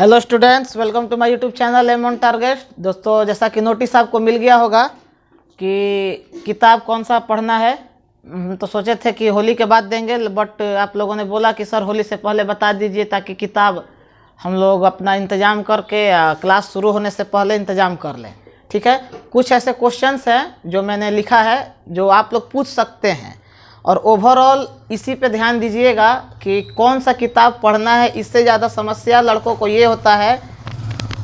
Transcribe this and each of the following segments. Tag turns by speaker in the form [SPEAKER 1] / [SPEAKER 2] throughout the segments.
[SPEAKER 1] Hello students, welcome to my YouTube channel aim on target. दोस्तों, जैसा कि notice आपको मिल गया होगा कि किताब कौन सा पढ़ना है। तो सोचे थे कि होली के बाद देंगे, बट आप लोगों ने बोला कि सर होली से पहले बता दीजिए ताकि किताब हम लोग अपना इंतज़ाम करके क्लास शुरू होने से पहले इंतज़ाम कर लें। ठीक है, कुछ ऐसे क्वेश्चंस हैं जो मैंने लिखा है जो आप लोग पूछ सकते हैं, और ओवरऑल इसी पे ध्यान दीजिएगा कि कौन सा किताब पढ़ना है। इससे ज़्यादा समस्या लड़कों को ये होता है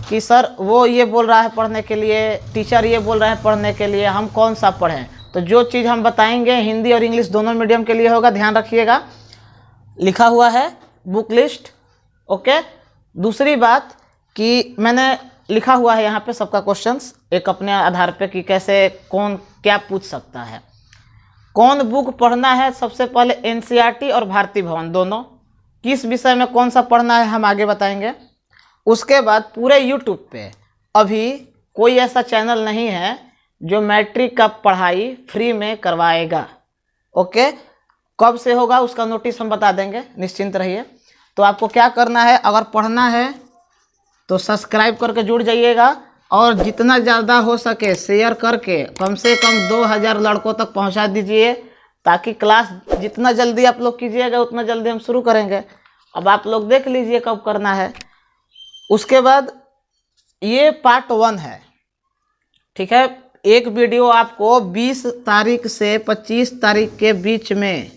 [SPEAKER 1] कि सर वो ये बोल रहा है पढ़ने के लिए, टीचर ये बोल रहे हैं पढ़ने के लिए, हम कौन सा पढ़ें। तो जो चीज़ हम बताएंगे हिंदी और इंग्लिश दोनों मीडियम के लिए होगा, ध्यान रखिएगा। लिखा हुआ है बुक लिस्ट। ओके, दूसरी बात कि मैंने लिखा हुआ है यहाँ पे सबका क्वेश्चंस एक अपने आधार पे कि कैसे कौन क्या पूछ सकता है। कौन बुक पढ़ना है, सबसे पहले एनसीईआरटी और भारती भवन दोनों, किस विषय में कौन सा पढ़ना है हम आगे बताएंगे। उसके बाद पूरे यूट्यूब पे अभी कोई ऐसा चैनल नहीं है जो मैट्रिक का पढ़ाई फ्री में करवाएगा। ओके, कब से होगा उसका नोटिस हम बता देंगे, निश्चिंत रहिए। तो आपको क्या करना है, अगर पढ़ना है तो सब्सक्राइब करके जुड़ जाइएगा, और जितना ज़्यादा हो सके शेयर करके कम से कम 2000 लड़कों तक पहुंचा दीजिए, ताकि क्लास जितना जल्दी आप लोग कीजिएगा उतना जल्दी हम शुरू करेंगे। अब आप लोग देख लीजिए कब करना है। उसके बाद ये पार्ट 1 है। ठीक है, एक वीडियो आपको 20 तारीख से 25 तारीख के बीच में,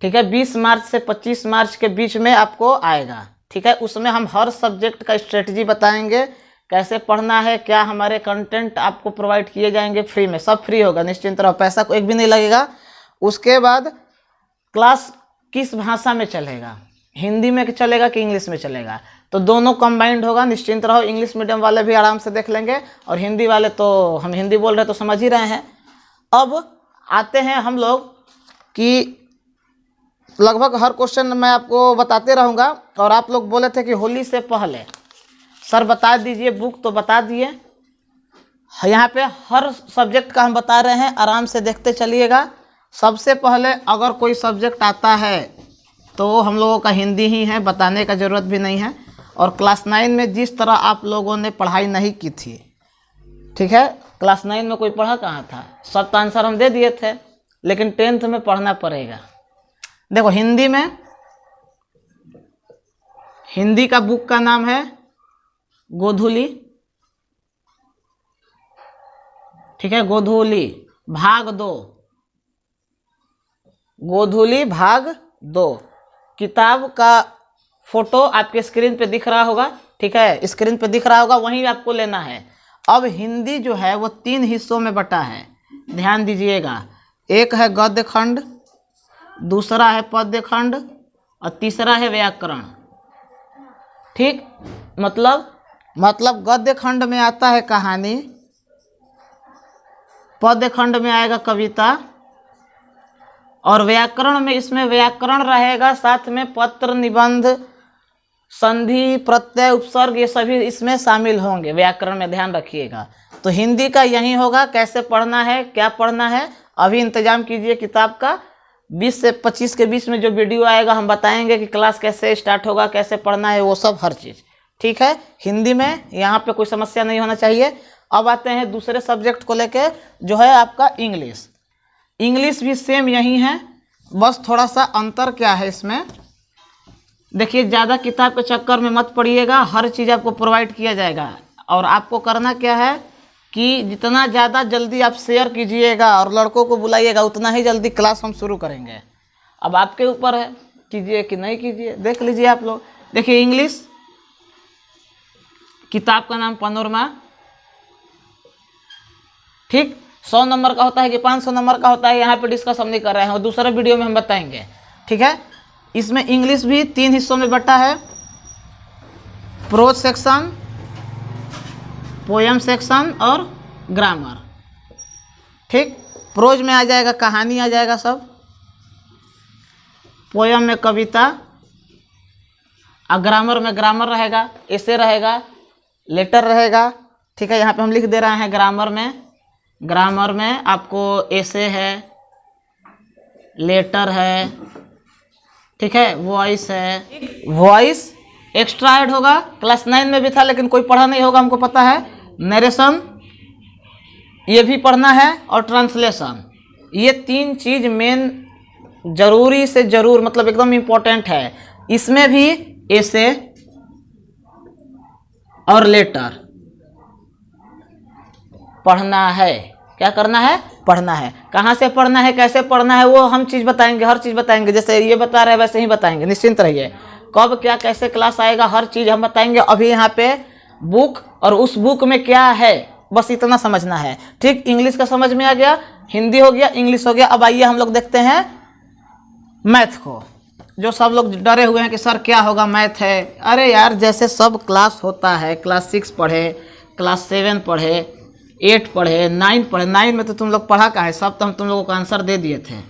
[SPEAKER 1] ठीक है, 20 मार्च से 25 मार्च के बीच में आपको आएगा। ठीक है, उसमें हम हर सब्जेक्ट का स्ट्रेटजी बताएंगे, कैसे पढ़ना है, क्या हमारे कंटेंट आपको प्रोवाइड किए जाएंगे फ्री में, सब फ्री होगा, निश्चिंत रहो, पैसा को एक भी नहीं लगेगा। उसके बाद क्लास किस भाषा में चलेगा, हिंदी में चलेगा कि इंग्लिश में चलेगा, तो दोनों कंबाइंड होगा, निश्चिंत रहो। इंग्लिश मीडियम वाले भी आराम से देख लेंगे, और हिंदी वाले तो हम हिंदी बोल रहे हैं तो समझ ही रहे हैं। अब आते हैं हम लोग कि लगभग हर क्वेश्चन मैं आपको बताते रहूँगा, और आप लोग बोले थे कि होली से पहले सर बता दीजिए बुक, तो बता दिए। यहाँ पे हर सब्जेक्ट का हम बता रहे हैं, आराम से देखते चलिएगा। सबसे पहले अगर कोई सब्जेक्ट आता है तो हम लोगों का हिंदी ही है, बताने का ज़रूरत भी नहीं है। और क्लास 9 में जिस तरह आप लोगों ने पढ़ाई नहीं की थी, ठीक है, क्लास 9 में कोई पढ़ा कहाँ था, सब तो आंसर हम दे दिए थे, लेकिन 10th में पढ़ना पड़ेगा। देखो, हिंदी में हिंदी का बुक का नाम है गोधूली। ठीक है, गोधूली भाग 2, गोधूली भाग 2। किताब का फोटो आपके स्क्रीन पे दिख रहा होगा, ठीक है, स्क्रीन पे दिख रहा होगा, वहीं आपको लेना है। अब हिंदी जो है वो 3 हिस्सों में बटा है, ध्यान दीजिएगा। एक है गद्य खंड, दूसरा है पद्य खंड, और तीसरा है व्याकरण। ठीक, मतलब गद्य खंड में आता है कहानी, पद्य खंड में आएगा कविता, और व्याकरण में इसमें व्याकरण रहेगा, साथ में पत्र, निबंध, संधि, प्रत्यय, उपसर्ग, ये सभी इसमें शामिल होंगे व्याकरण में, ध्यान रखिएगा। तो हिंदी का यही होगा, कैसे पढ़ना है, क्या पढ़ना है, अभी इंतजाम कीजिए किताब का। 20 से 25 के बीच में जो वीडियो आएगा हम बताएंगे कि क्लास कैसे स्टार्ट होगा, कैसे पढ़ना है, वो सब हर चीज़। ठीक है, हिंदी में यहाँ पे कोई समस्या नहीं होना चाहिए। अब आते हैं दूसरे सब्जेक्ट को लेके, जो है आपका इंग्लिश। इंग्लिश भी सेम यही है, बस थोड़ा सा अंतर क्या है इसमें, देखिए, ज़्यादा किताब के चक्कर में मत पड़िएगा, हर चीज़ आपको प्रोवाइड किया जाएगा। और आपको करना क्या है कि जितना ज़्यादा जल्दी आप शेयर कीजिएगा और लड़कों को बुलाइएगा, उतना ही जल्दी क्लास हम शुरू करेंगे। अब आपके ऊपर है, कीजिए कि नहीं कीजिए, देख लीजिए आप लोग। देखिए, इंग्लिश किताब का नाम पनोरमा। ठीक, 100 नंबर का होता है कि 500 नंबर का होता है, यहाँ पे डिस्कस हम नहीं कर रहे हैं, और दूसरे वीडियो में हम बताएंगे। ठीक है, इसमें इंग्लिश भी 3 हिस्सों में बटा है, प्रोज सेक्शन, पोयम सेक्शन और ग्रामर। ठीक, प्रोज में आ जाएगा कहानी, आ जाएगा सब, पोयम में कविता, और ग्रामर में ग्रामर रहेगा, ऐसे रहेगा, लेटर रहेगा। ठीक है, यहाँ पे हम लिख दे रहे हैं ग्रामर में आपको ऐसे है, लेटर है, ठीक है, वॉइस है, वॉइस एक्स्ट्रा ऐड होगा, क्लास 9 में भी था लेकिन कोई पढ़ा नहीं होगा, हमको पता है। नरेशन ये भी पढ़ना है, और ट्रांसलेशन, ये 3 चीज मेन जरूरी से जरूर, मतलब एकदम इम्पोर्टेंट है। इसमें भी ऐसे और लेटर पढ़ना है। क्या करना है? पढ़ना है। कहाँ से पढ़ना है, कैसे पढ़ना है, वो हम चीज़ बताएंगे, हर चीज़ बताएंगे। जैसे ये बता रहे हैं वैसे ही बताएंगे, निश्चिंत रहिए। कब क्या कैसे क्लास आएगा हर चीज़ हम बताएंगे। अभी यहाँ पे बुक और उस बुक में क्या है बस इतना समझना है, ठीक। इंग्लिश का समझ में आ गया, हिंदी हो गया, इंग्लिश हो गया। अब आइए हम लोग देखते हैं मैथ को। जो सब लोग डरे हुए हैं कि सर क्या होगा, मैथ है। अरे यार, जैसे सब क्लास होता है, क्लास 6 पढ़े, क्लास 7 पढ़े, 8 पढ़े, 9 पढ़े। 9 में तो तुम लोग पढ़ा कहाँ है, सब तो हम तुम लोगों को आंसर दे दिए थे,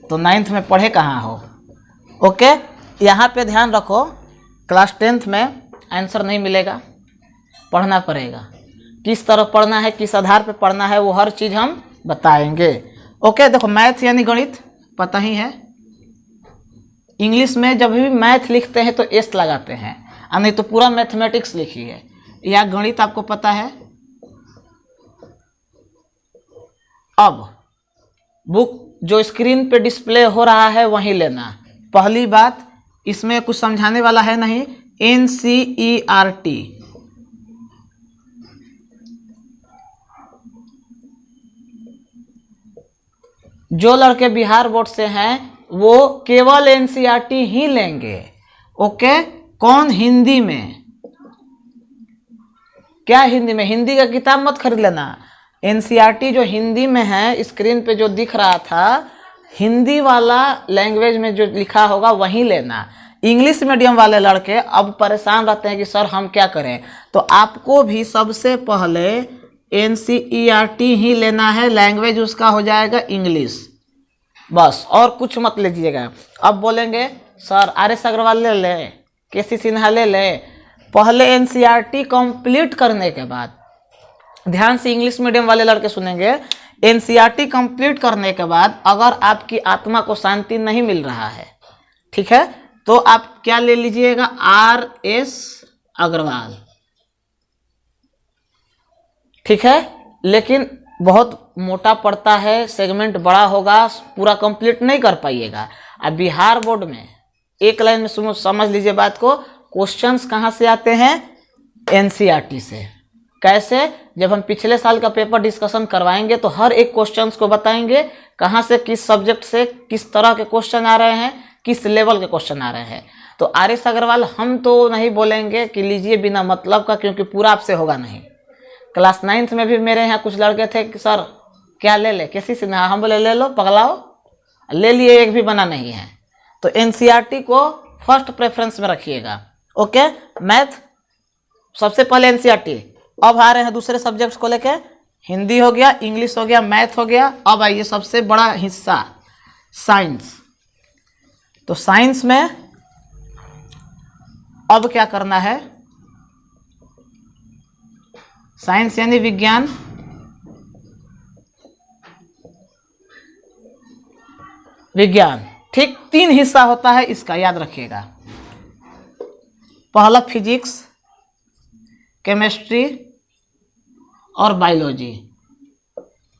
[SPEAKER 1] तो 9th में पढ़े कहाँ हो। ओके, यहाँ पे ध्यान रखो, क्लास 10th में आंसर नहीं मिलेगा, पढ़ना पड़ेगा। किस तरह पढ़ना है, किस आधार पे पढ़ना है, वो हर चीज़ हम बताएंगे। ओके, देखो मैथ यानी गणित पता ही है। इंग्लिश में जब भी मैथ लिखते हैं तो एस लगाते हैं, और नहीं तो पूरा मैथमेटिक्स लिखिए। या गणित आपको पता है। अब बुक जो स्क्रीन पे डिस्प्ले हो रहा है वहीं लेना। पहली बात, इसमें कुछ समझाने वाला है नहीं। NCERT, जो लड़के बिहार बोर्ड से हैं वो केवल NCERT ही लेंगे। ओके, कौन? हिंदी में। क्या हिंदी में? हिंदी का किताब मत खरीद लेना। NCERT जो हिंदी में है, स्क्रीन पे जो दिख रहा था, हिंदी वाला लैंग्वेज में जो लिखा होगा वही लेना। इंग्लिश मीडियम वाले लड़के अब परेशान रहते हैं कि सर हम क्या करें, तो आपको भी सबसे पहले NCERT ही लेना है। लैंग्वेज उसका हो जाएगा इंग्लिश, बस, और कुछ मत लीजिएगा। अब बोलेंगे सर RS अग्रवाल ले ले, KC सिन्हा ले ले। पहले NCERT कंप्लीट करने के बाद, ध्यान से इंग्लिश मीडियम वाले लड़के सुनेंगे, NCERT कंप्लीट करने के बाद अगर आपकी आत्मा को शांति नहीं मिल रहा है, ठीक है, तो आप क्या ले लीजिएगा? RS अग्रवाल, ठीक है। लेकिन बहुत मोटा पड़ता है, सेगमेंट बड़ा होगा, पूरा कंप्लीट नहीं कर पाइएगा। अब बिहार बोर्ड में एक लाइन में समझ लीजिए बात को, क्वेश्चंस कहाँ से आते हैं? NCERT से। कैसे? जब हम पिछले साल का पेपर डिस्कशन करवाएंगे तो हर एक क्वेश्चंस को बताएंगे, कहाँ से, किस सब्जेक्ट से किस तरह के क्वेश्चन आ रहे हैं, किस लेवल के क्वेश्चन आ रहे हैं। तो RS अग्रवाल हम तो नहीं बोलेंगे कि लीजिए बिना मतलब का, क्योंकि पूरा आपसे होगा नहीं। क्लास 9th में भी मेरे यहाँ कुछ लड़के थे कि सर क्या ले ले, किसी से ना, हम बोले ले लो पगलाओ, ले लिए, एक भी बना नहीं है। तो NCERT को फर्स्ट प्रेफरेंस में रखिएगा। ओके, मैथ सबसे पहले NCERT। अब आ रहे हैं दूसरे सब्जेक्ट्स को लेके, हिंदी हो गया, इंग्लिश हो गया, मैथ हो गया। अब आइए सबसे बड़ा हिस्सा, साइंस। तो साइंस में अब क्या करना है? साइंस यानी विज्ञान, विज्ञान, ठीक। 3 हिस्सा होता है इसका, याद रखिएगा। पहला फिजिक्स, केमिस्ट्री और बायोलॉजी,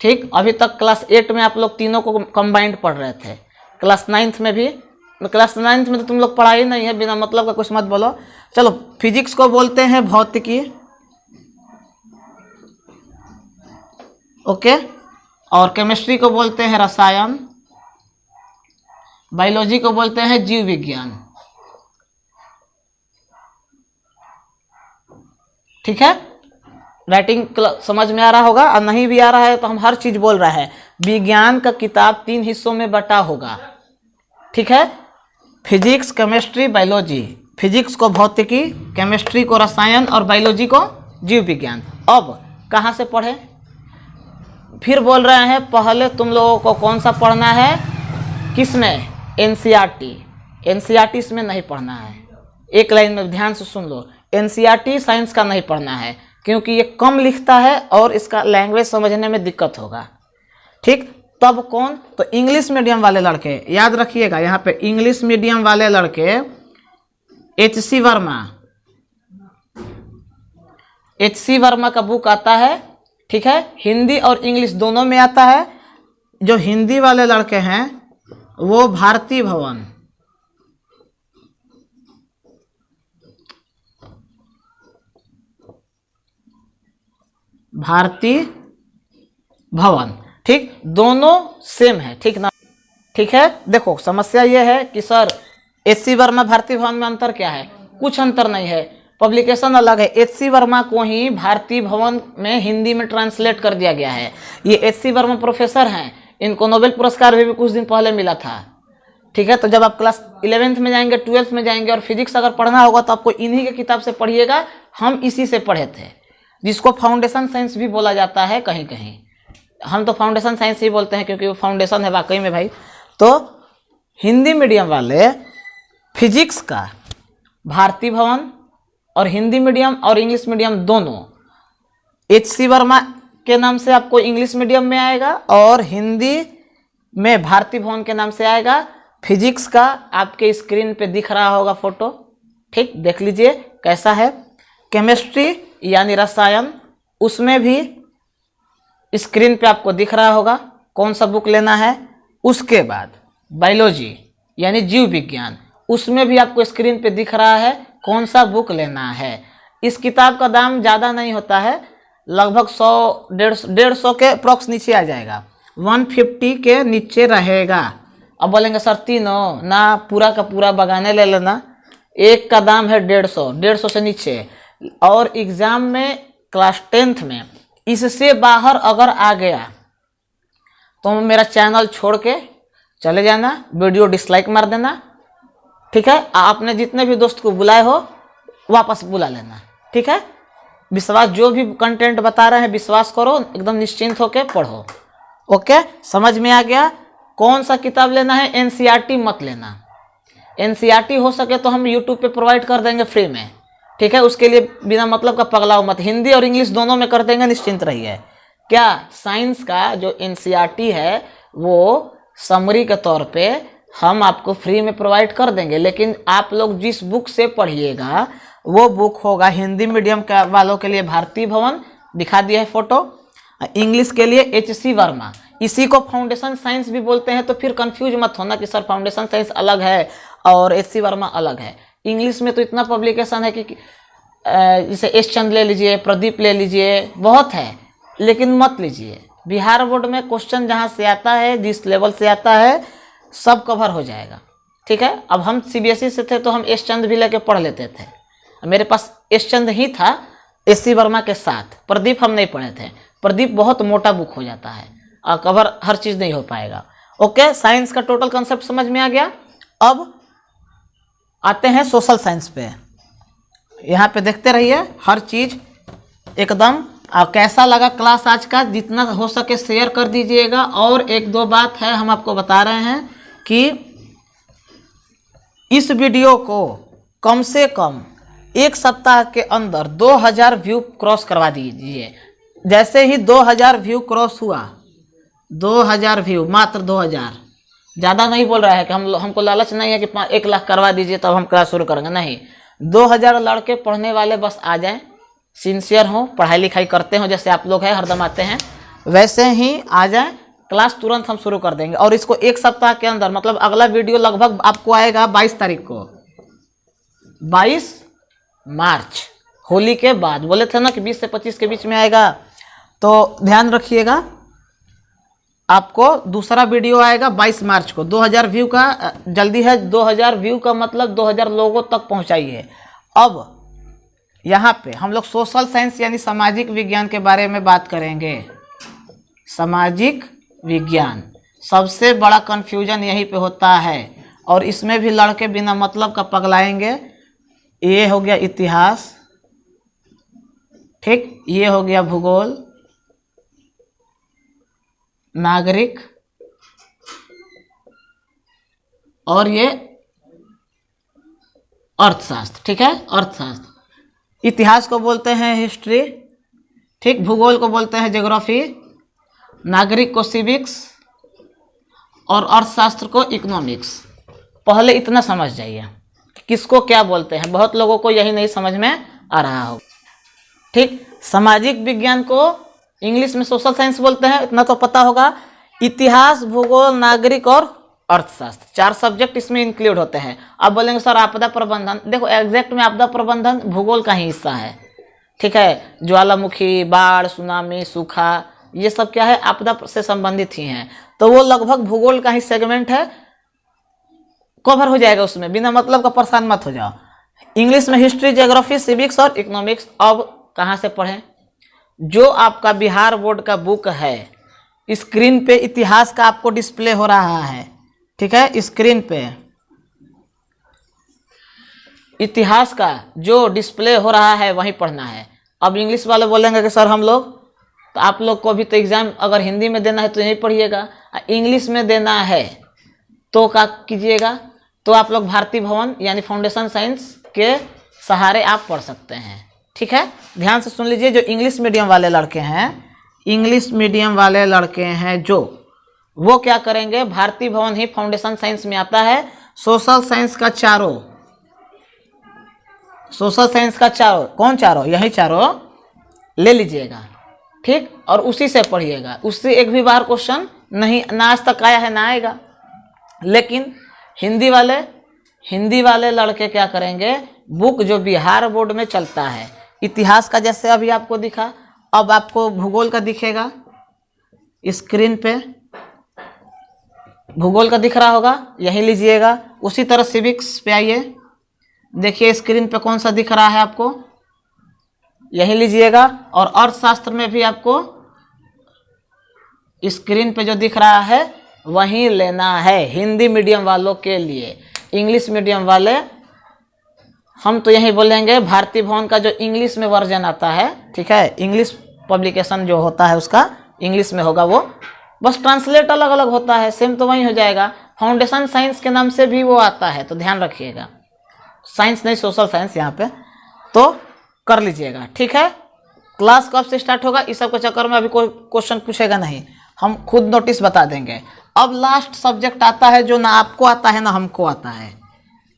[SPEAKER 1] ठीक। अभी तक क्लास 8 में आप लोग तीनों को कंबाइंड पढ़ रहे थे। क्लास 9th में भी, क्लास 9th में तो तुम लोग पढ़ा ही नहीं है, बिना मतलब का कुछ मत बोलो। चलो, फिजिक्स को बोलते हैं भौतिकी, ओके, और केमिस्ट्री को बोलते हैं रसायन, बायोलॉजी को बोलते हैं जीव विज्ञान, ठीक है। राइटिंग समझ में आ रहा होगा, और नहीं भी आ रहा है तो हम हर चीज बोल रहे हैं। विज्ञान का किताब 3 हिस्सों में बटा होगा, ठीक है। Physics, chemistry, biology. फिजिक्स को भौतिकी, केमिस्ट्री को रसायन और बायोलॉजी को जीव विज्ञान। अब कहाँ से पढ़े? फिर बोल रहे हैं पहले तुम लोगों को कौन सा पढ़ना है, किसमें? NCERT। NCERT इसमें नहीं पढ़ना है, एक लाइन में ध्यान से सुन लो। NCERT साइंस का नहीं पढ़ना है, क्योंकि ये कम लिखता है और इसका लैंग्वेज समझने में दिक्कत होगा, ठीक। तब कौन? तो इंग्लिश मीडियम वाले लड़के, याद रखिएगा यहाँ पे, इंग्लिश मीडियम वाले लड़के H.C. वर्मा, H.C. वर्मा का बुक आता है, ठीक है, हिंदी और इंग्लिश दोनों में आता है। जो हिंदी वाले लड़के हैं वो भारती भवन, भारती भवन, ठीक, दोनों सेम है, ठीक ना, ठीक है। देखो समस्या ये है कि सर H.C. वर्मा भारती भवन में अंतर क्या है, कुछ अंतर नहीं है, पब्लिकेशन अलग है। H.C. वर्मा को ही भारती भवन में हिंदी में ट्रांसलेट कर दिया गया है। ये H.C. वर्मा प्रोफेसर हैं, इनको नोबेल पुरस्कार भी कुछ दिन पहले मिला था, ठीक है। तो जब आप क्लास 11th में जाएंगे, 12th में जाएंगे और फिजिक्स अगर पढ़ना होगा तो आपको इन्हीं के किताब से पढ़िएगा। हम इसी से पढ़े थे, जिसको फाउंडेशन साइंस भी बोला जाता है कहीं कहीं। हम तो फाउंडेशन साइंस ही बोलते हैं क्योंकि वो फाउंडेशन है वाकई में भाई। तो हिंदी मीडियम वाले फिजिक्स का भारती भवन और हिंदी मीडियम और इंग्लिश मीडियम दोनों H.C. वर्मा के नाम से आपको इंग्लिश मीडियम में आएगा और हिंदी में भारती भवन के नाम से आएगा। फिजिक्स का आपके स्क्रीन पे दिख रहा होगा फोटो, ठीक, देख लीजिए कैसा है। केमिस्ट्री यानी रसायन, उसमें भी स्क्रीन पे आपको दिख रहा होगा कौन सा बुक लेना है। उसके बाद बायोलॉजी यानी जीव विज्ञान, उसमें भी आपको स्क्रीन पे दिख रहा है कौन सा बुक लेना है। इस किताब का दाम ज़्यादा नहीं होता है, लगभग 100-150 के अप्रॉक्स नीचे आ जाएगा, 150 के नीचे रहेगा। अब बोलेंगे सर तीनों ना, पूरा का पूरा बगाने ले लेना, एक का दाम है 150 से नीचे। और एग्ज़ाम में क्लास 10th में इससे बाहर अगर आ गया तो मेरा चैनल छोड़ के चले जाना, वीडियो डिसलाइक मार देना, ठीक है। आपने जितने भी दोस्त को बुलाए हो वापस बुला लेना, ठीक है। विश्वास, जो भी कंटेंट बता रहे हैं विश्वास करो, एकदम निश्चिंत होकर पढ़ो, ओके। समझ में आ गया। कौन सा किताब लेना है, NCERT मत लेना। NCERT हो सके तो हम YouTube पे प्रोवाइड कर देंगे फ्री में, ठीक है। उसके लिए बिना मतलब का पगलाओ मत, हिंदी और इंग्लिश दोनों में कर देंगे, निश्चिंत रहिए। क्या साइंस का जो NCERT है वो समरी के तौर पे हम आपको फ्री में प्रोवाइड कर देंगे, लेकिन आप लोग जिस बुक से पढ़िएगा वो बुक होगा हिंदी मीडियम का वालों के लिए भारती भवन, दिखा दिया है फोटो। इंग्लिश के लिए H.C. वर्मा, इसी को फाउंडेशन साइंस भी बोलते हैं। तो फिर कंफ्यूज मत होना कि सर फाउंडेशन साइंस अलग है और H.C. वर्मा अलग है। इंग्लिश में तो इतना पब्लिकेशन है कि जैसे एस चंद ले लीजिए, प्रदीप ले लीजिए, बहुत है, लेकिन मत लीजिए। बिहार बोर्ड में क्वेश्चन जहाँ से आता है, जिस लेवल से आता है, सब कवर हो जाएगा, ठीक है। अब हम CBSE से थे तो हम एस चंद भी लेके पढ़ लेते थे, मेरे पास एस चंद ही था H.C. वर्मा के साथ। प्रदीप हम नहीं पढ़े थे, प्रदीप बहुत मोटा बुक हो जाता है और कवर हर चीज़ नहीं हो पाएगा, ओके। साइंस का टोटल कंसेप्ट समझ में आ गया। अब आते हैं सोशल साइंस पे। यहाँ पे देखते रहिए हर चीज़ एकदम। कैसा लगा क्लास आज का, जितना हो सके शेयर कर दीजिएगा। और एक दो बात है, हम आपको बता रहे हैं कि इस वीडियो को कम से कम एक सप्ताह के अंदर 2000 व्यू क्रॉस करवा दीजिए। जैसे ही 2000 व्यू क्रॉस हुआ, 2000 व्यू, मात्र 2000, ज़्यादा नहीं बोल रहा है कि हमको लालच नहीं है कि 1 लाख करवा दीजिए तब हम क्लास शुरू करेंगे, नहीं। 2000 लड़के पढ़ने वाले बस आ जाएं, सिंसियर हों, पढ़ाई लिखाई करते हों, जैसे आप लोग हैं हरदम आते हैं, वैसे ही आ जाएं, क्लास तुरंत हम शुरू कर देंगे। और इसको एक सप्ताह के अंदर, मतलब अगला वीडियो लगभग आपको आएगा 22 तारीख को, 22 मार्च, होली के बाद। बोले थे ना कि 20 से 25 के बीच में आएगा, तो ध्यान रखिएगा। आपको दूसरा वीडियो आएगा 22 मार्च को। 2000 व्यू का जल्दी है, 2000 व्यू का मतलब 2000 लोगों तक पहुंचाइए। अब यहाँ पे हम लोग सोशल साइंस यानी सामाजिक विज्ञान के बारे में बात करेंगे। सामाजिक विज्ञान, सबसे बड़ा कन्फ्यूजन यहीं पे होता है, और इसमें भी लड़के बिना मतलब का पगलाएंगे। ये हो गया इतिहास, ठीक, ये हो गया भूगोल, नागरिक, और ये अर्थशास्त्र, ठीक है, अर्थशास्त्र। इतिहास को बोलते हैं हिस्ट्री, ठीक, भूगोल को बोलते हैं ज्योग्राफी, नागरिक को सिविक्स, और अर्थशास्त्र को इकोनॉमिक्स। पहले इतना समझ जाइए किसको क्या बोलते हैं, बहुत लोगों को यही नहीं समझ में आ रहा हो। ठीक, सामाजिक विज्ञान को इंग्लिश में सोशल साइंस बोलते हैं, इतना तो पता होगा। इतिहास, भूगोल, नागरिक और अर्थशास्त्र, 4 सब्जेक्ट इसमें इंक्लूड होते हैं। अब बोलेंगे सर आपदा प्रबंधन, देखो एग्जैक्ट में आपदा प्रबंधन भूगोल का ही हिस्सा है। ठीक है, ज्वालामुखी, बाढ़, सुनामी, सूखा, ये सब क्या है, आपदा से संबंधित ही हैं, तो वो लगभग भूगोल का ही सेगमेंट है, कवर हो जाएगा उसमें, बिना मतलब का परेशान मत हो जाओ। इंग्लिश में हिस्ट्री, ज्योग्राफी, सिविक्स और इकोनॉमिक्स। अब कहाँ से पढ़ें, जो आपका बिहार बोर्ड का बुक है, स्क्रीन पे इतिहास का आपको डिस्प्ले हो रहा है। ठीक है, स्क्रीन पे इतिहास का जो डिस्प्ले हो रहा है वही पढ़ना है। अब इंग्लिश वाले बोलेंगे कि सर हम लोग, तो आप लोग को भी तो एग्जाम अगर हिंदी में देना है तो यही पढ़िएगा, इंग्लिश में देना है तो क्या कीजिएगा, तो आप लोग भारती भवन यानी फाउंडेशन साइंस के सहारे आप पढ़ सकते हैं। ठीक है, ध्यान से सुन लीजिए, जो इंग्लिश मीडियम वाले लड़के हैं, इंग्लिश मीडियम वाले लड़के हैं जो, वो क्या करेंगे, भारती भवन ही फाउंडेशन साइंस में आता है। सोशल साइंस का चारों, सोशल साइंस का चारों, कौन चारों, यही चारों ले लीजिएगा। ठीक, और उसी से पढ़िएगा, उससे एक भी बार क्वेश्चन नहीं, ना आज तक आया है ना आएगा। लेकिन हिंदी वाले लड़के क्या करेंगे, बुक जो बिहार बोर्ड में चलता है, इतिहास का जैसे अभी आपको दिखा, अब आपको भूगोल का दिखेगा, स्क्रीन पे भूगोल का दिख रहा होगा, यही लीजिएगा। उसी तरह सिविक्स पे आइए, देखिए स्क्रीन पे कौन सा दिख रहा है आपको, यही लीजिएगा। और अर्थशास्त्र में भी आपको स्क्रीन पे जो दिख रहा है वही लेना है, हिंदी मीडियम वालों के लिए। इंग्लिश मीडियम वाले हम तो यही बोलेंगे, भारती भवन का जो इंग्लिश में वर्जन आता है, ठीक है, इंग्लिश पब्लिकेशन जो होता है उसका इंग्लिश में होगा, वो बस ट्रांसलेट अलग अलग होता है, सेम तो वही हो जाएगा। फाउंडेशन साइंस के नाम से भी वो आता है, तो ध्यान रखिएगा, साइंस नहीं सोशल साइंस यहाँ पे, तो कर लीजिएगा। ठीक है, क्लास कब से स्टार्ट होगा, इस सब के चक्कर में अभी कोई क्वेश्चन पूछेगा नहीं, हम खुद नोटिस बता देंगे। अब लास्ट सब्जेक्ट आता है जो ना आपको आता है ना हमको आता है।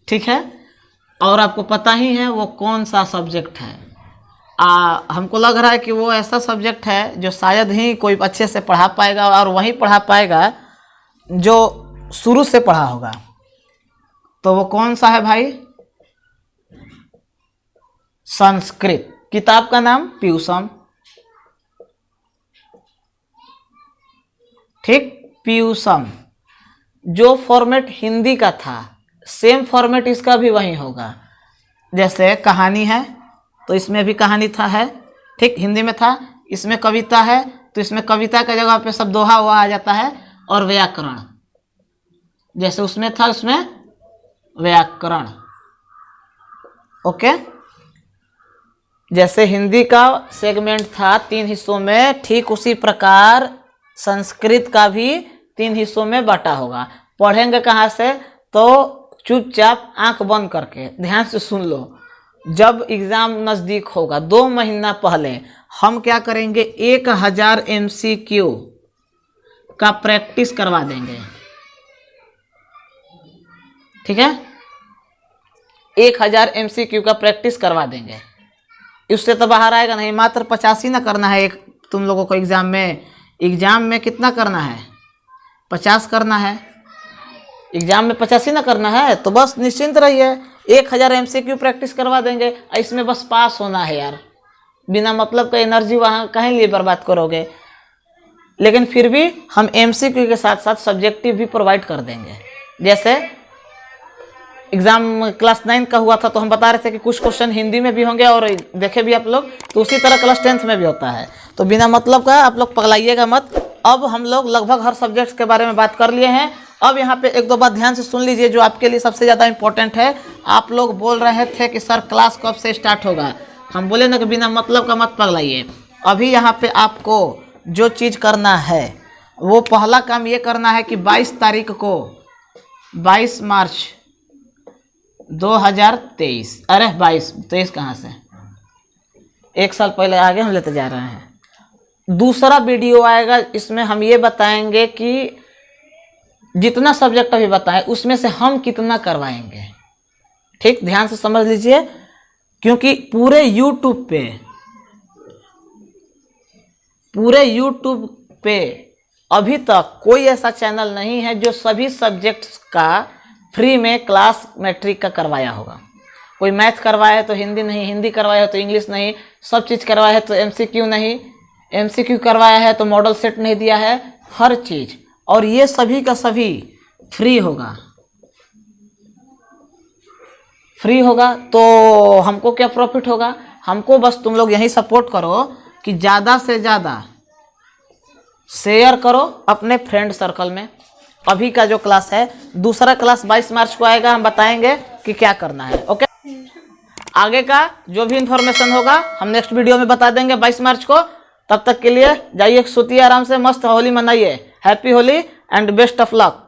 [SPEAKER 1] ठीक है, और आपको पता ही है वो कौन सा सब्जेक्ट है। हमको लग रहा है कि वो ऐसा सब्जेक्ट है जो शायद ही कोई अच्छे से पढ़ा पाएगा, और वही पढ़ा पाएगा जो शुरू से पढ़ा होगा। तो वो कौन सा है भाई, संस्कृत। किताब का नाम पीयूषम। ठीक, पीयूषम। जो फॉर्मेट हिंदी का था सेम फॉर्मेट इसका भी वही होगा। जैसे कहानी है तो इसमें भी कहानी था है, ठीक, हिंदी में था। इसमें कविता है तो इसमें कविता की जगह पे सब दोहा हुआ आ जाता है। और व्याकरण जैसे उसमें था, उसमें व्याकरण। ओके, जैसे हिंदी का सेगमेंट था 3 हिस्सों में, ठीक उसी प्रकार संस्कृत का भी 3 हिस्सों में बांटा होगा। पढ़ेंगे कहाँ से, तो चुपचाप आंख बंद करके ध्यान से सुन लो। जब एग्जाम नज़दीक होगा 2 महीना पहले हम क्या करेंगे, 1000 MCQ का प्रैक्टिस करवा देंगे। ठीक है, 1000 MCQ का प्रैक्टिस करवा देंगे। उससे तो बाहर आएगा नहीं। मात्र 85 ना करना है एक तुम लोगों को एग्जाम में कितना करना है, 50 करना है। एग्जाम में 85 ना करना है, तो बस निश्चिंत रहिए, 1000 MCQ प्रैक्टिस करवा देंगे। इसमें बस पास होना है यार, बिना मतलब का एनर्जी वहाँ कहीं लिए बर्बाद करोगे। लेकिन फिर भी हम MCQ के साथ साथ सब्जेक्टिव भी प्रोवाइड कर देंगे। जैसे एग्जाम क्लास 9 का हुआ था तो हम बता रहे थे कि कुछ क्वेश्चन हिंदी में भी होंगे और देखे भी आप लोग, तो उसी तरह क्लास 10th में भी होता है। तो बिना मतलब का आप लोग पगलाइएगा मत। अब हम लोग लगभग हर सब्जेक्ट के बारे में बात कर लिए हैं। अब यहाँ पे 1-2 बात ध्यान से सुन लीजिए जो आपके लिए सबसे ज़्यादा इंपॉर्टेंट है। आप लोग बोल रहे थे कि सर क्लास कब से स्टार्ट होगा, हम बोले ना कि बिना मतलब का मत पगलाइए। अभी यहाँ पे आपको जो चीज़ करना है वो पहला काम ये करना है कि 22 तारीख को, 22 मार्च 2023, अरे 23 कहाँ से, 1 साल पहले आगे हम लेते जा रहे हैं। दूसरा वीडियो आएगा, इसमें हम ये बताएंगे कि जितना सब्जेक्ट अभी बताएं उसमें से हम कितना करवाएंगे। ठीक, ध्यान से समझ लीजिए, क्योंकि पूरे यूट्यूब पे अभी तक कोई ऐसा चैनल नहीं है जो सभी सब्जेक्ट्स का फ्री में क्लास मैट्रिक का करवाया होगा। कोई मैथ करवाया है तो हिंदी नहीं, हिंदी करवाया है तो इंग्लिश नहीं, सब चीज़ करवाया है तो एमसीक्यू नहीं, एमसीक्यू करवाया है तो मॉडल सेट नहीं दिया है, हर चीज़। और ये सभी का सभी फ्री होगा, फ्री होगा। तो हमको क्या प्रॉफिट होगा? हमको बस तुम लोग यही सपोर्ट करो कि ज़्यादा से ज़्यादा शेयर करो अपने फ्रेंड सर्कल में। अभी का जो क्लास है, दूसरा क्लास 22 मार्च को आएगा, हम बताएंगे कि क्या करना है। ओके, आगे का जो भी इंफॉर्मेशन होगा हम नेक्स्ट वीडियो में बता देंगे 22 मार्च को। तब तक के लिए जाइए, सोतिए आराम से, मस्त होली मनाइए। Happy Holi and best of luck.